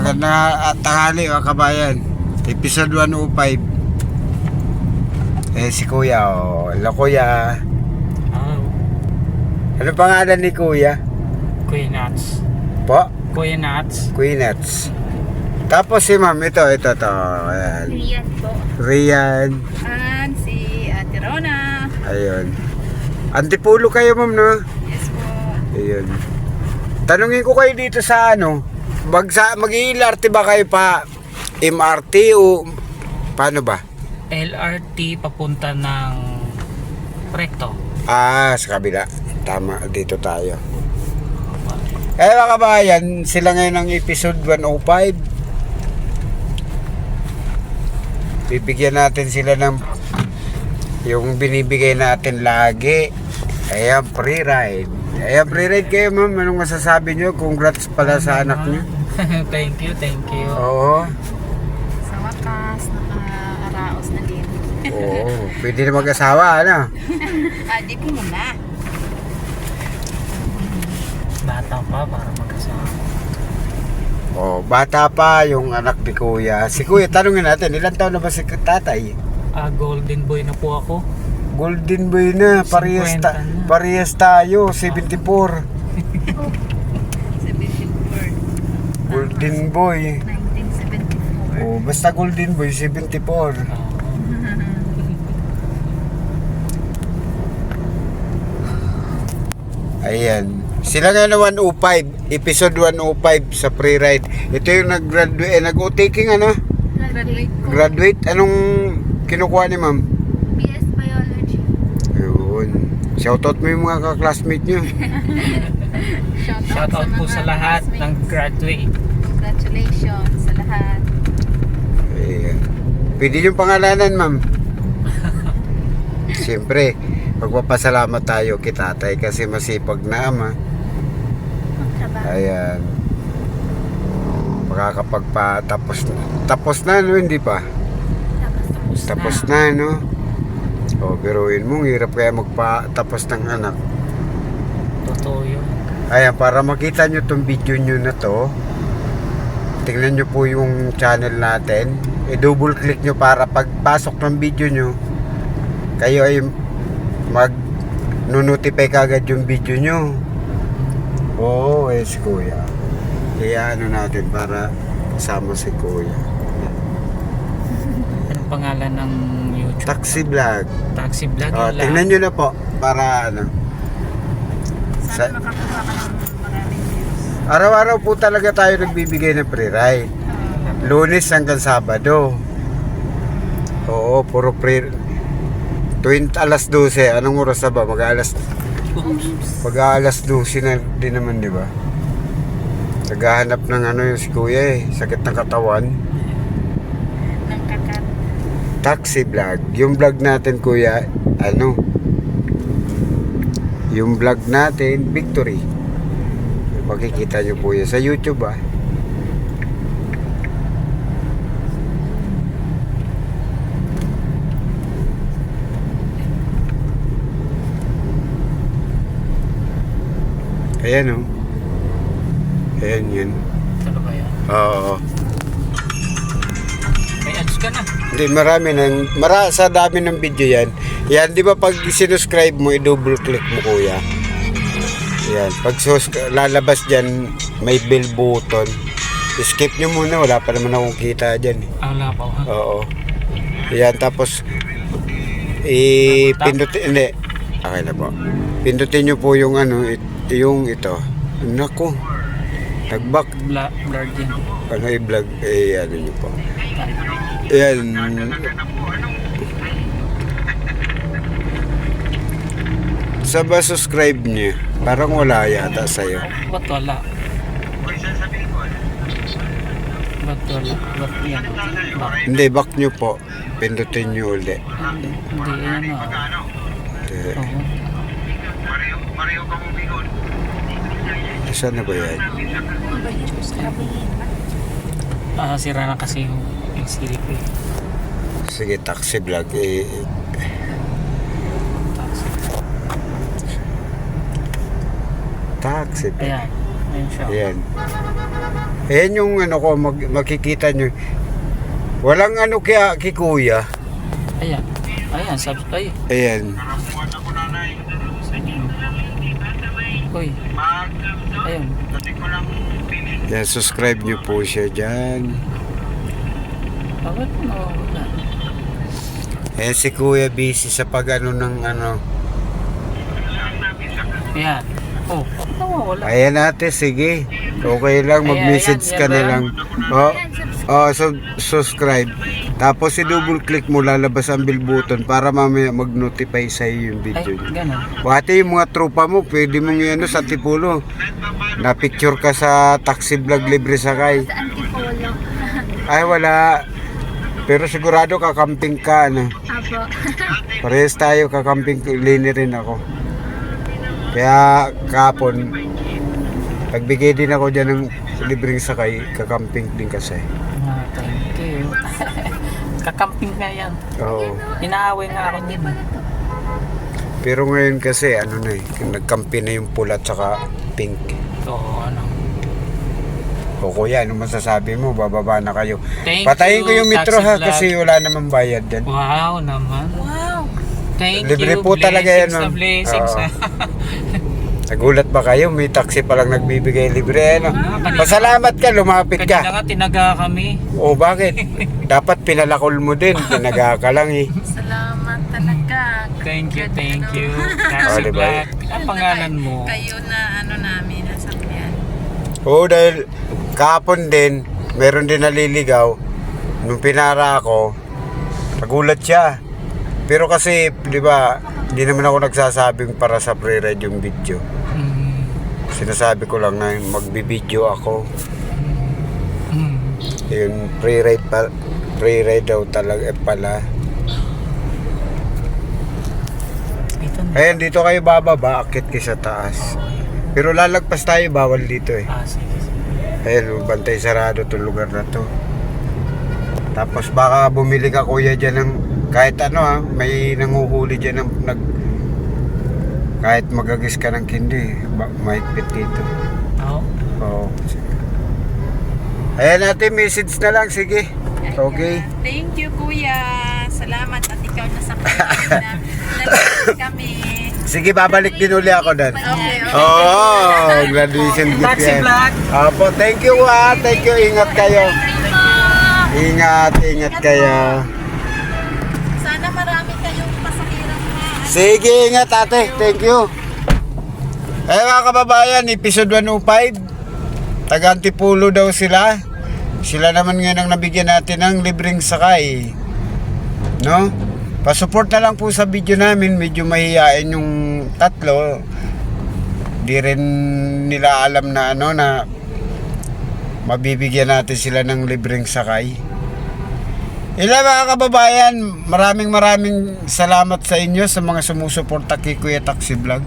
Magandang tanghali mga kabayan. Episode 105. Si Kuya, oh. Hello Kuya. Oh, Ano pangalan ni Kuya? Kuya Nuts. Po? Kuya Nuts. Kuya Nuts. Tapos si Ma'am, ito. Ayan. Rian po. Rian. And si Ate Rona. Ayun. Antipulo kayo Ma'am, no? Yes po. Ayun. Tanungin ko kayo dito sa ano, mag-i-LRT ba kayo pa MRT o paano ba? LRT papunta ng Recto. Sa kabila. Tama, dito tayo. Mga kabayan, sila ngayon ang episode 105. Bibigyan natin sila ng yung binibigay natin lagi. Ayan, free ride. Ayan, free ride kayo ma'am. Anong masasabi nyo? Congrats pala sa anak nyo. Thank you. Oo. Sa wakas, naka-araos na din. Oo. Pwede na mag-asawa, ano? Di po muna. Bata pa para magkasama. Bata pa yung anak ni Kuya. Si Kuya, tanungin natin, ilang taon na ba si tatay? Golden boy na po ako. Golden boy na, 50 na. parehas tayo, 74. 74. Golden boy. 1974. Basta golden boy, 74. Ayan. Sila nga na 105, episode 105 sa free ride. Ito yung nag-graduate, nag-taking ano? Graduate po. Graduate, anong kinukuha ni ma'am? BS Biology. Ayun. Shoutout mo yung mga ka-classmate nyo. Shout out po sa lahat ng graduate. Congratulations sa lahat. Ayan. Pwede yung pangalanan, ma'am. Siyempre, magpapasalamat tayo kay tatay kasi masipag na ama. Ayan. Tapos na, no? Hindi pa? Tapos na, no? Biruin mo, hirap kaya magpa-tapos ng anak. Totoo yun. Ayan, para makita nyo tong video nyo na to, tingnan nyo po yung channel natin. I-double click nyo para pagpasok ng video nyo, kayo ay mag-notify kagad yung video nyo. Si Kuya. Kaya ano natin para kasama si Kuya. Anong pangalan ng YouTube? Taxi Vlog. Taxi Vlog. Tingnan nyo na po para ano. Sana makakuha ka ng maraming views. Araw-araw po talaga tayo nagbibigay ng free ride. Lunes hanggang Sabado. Puro free. Alas 12. Anong oras na ba? Mag-alas 12 na din naman, di ba? Naghahanap ng ano yung si Kuya sakit ng katawan. Ng kakat. Taxi vlog. Yung vlog natin Kuya, yung vlog natin, Victory. Makikita nyo po yan sa YouTube Ayan Ayan yun. Ano ba yan? Oo. May ads ka na. Hindi, sa dami ng video yan. Yan, di ba pag sinuscribe mo, i-double click mo Kuya. Yan, pag lalabas dyan, may bell button. Skip nyo muna, wala pa naman akong kita dyan. Wala pa. Oo. Yan, tapos pindutin, hindi. Okay na po. Pindutin nyo po yung yung ito. Naku. Nag-back. Blurred yan. I-vlog. Ano nyo po. Ayan. Sa ba subscribe niya? Parang wala yata sa'yo. Ba't wala? Ba't yan? Hindi, back nyo po. Pindutin nyo ulit. Hindi, Saan na ba yan? Sira na kasi yung silip eh. Sige, taxi vlog. Taxi vlog. Ayan. Ayan siya. Ayan. Ayan yung ano ko, makikita nyo. Walang ano kaya kay kuya. Ayan. Ayan, subscribe. Ayan. Uy. Ayun. Yan, subscribe nyo po siya dyan. Bakit mo nawawala? Ayan si kuya busy sa pag ano ng ano. Ayan. Oh, bakit nawawala? Ayan ate, sige. Okay lang, mag-message Ayan, ka yan na ba lang. Subscribe. Tapos i-double click mo, lalabas ang bell button para mamaya mag-notify sa'yo yung Ay, video niya. ganun. Pati yung mga tropa mo, pwede mong yan sa Tipulo. Na-picture ka sa taxi vlog libre sakay. Sa Antipolo. Ay wala. Pero sigurado kakamping ka, ano. Apo. Parehas tayo, kakamping lini rin ako. Kaya kapon, pagbigay din ako dyan ng libreng sakay, kakamping din kasi. Ah, thank you. Kakamping nga yan. Oo. Inaaway nga ako din. Pero ngayon kasi, ano na eh, nagkampi na yung pula at saka pink. Oo, ano. O kuya, ano masasabi mo? Bababa na kayo. Thank Patayin ko you, yung metro Taxi ha, Vlog. kasi wala namang bayad dyan. Wow naman. Wow. Thank Libre you. po talaga yan, Blessings na ma'am. blessings. Oo. Nagulat ba kayo? May taxi palang nagbibigay libre, ano? Pasalamat ka, lumapit Kanina ka. nga tinaga kami. O bakit? Dapat pinalakol mo din, tinaga ka lang eh. Salamat talaga. Thank you, thank you. Oh, Taxi diba? Vlog. Ang pangalan mo? Kayo na ano namin, nasakyan. Oo, dahil kahapon din, meron din naliligaw. Nung pinara ako, nagulat siya. Pero kasi, di ba, hindi naman ako nagsasabing para sa pre-ride yung video. Mm. Sinasabi ko lang na magbibideo ako. Mm. Yun, pre-ride daw talaga pala. Ito na. Ayan, dito kayo bababa, akit kayo sa taas. Pero lalagpas tayo, bawal dito eh. Ah, sige, sige. Ayan, bantay sarado itong lugar na to. Tapos baka bumili ka kuya dyan ng kahit ano ha, may nanguhuli dyan ng kahit magagis ka ng kindi, mahigpit dito. Oo. Oo. Ayan natin, message na lang, sige. Okay. Thank you, kuya. Salamat at ikaw nasakyan na. Nalagyan kami. Sige, babalik din uli ako doon. Okay. Oo, graduation gift Taxi yan. Vlog. Opo, thank you ha. Thank you, ingat kayo. Ingat kayo. Sana marami kayong pasahirang na. Sige, ingat ate. Thank you. Eh mga kababayan, episode 105. Taga Antipolo daw sila. Sila naman ngayon ang nabigyan natin ng libreng sakay. No? Pasupport na lang po sa video namin. Medyo mahihain yung tatlo. Di rin nila alam na ano na mabibigyan natin sila ng libreng sakay. Ila mga kababayan, maraming salamat sa inyo sa mga sumusuporta kay Kuya Taxi Vlog.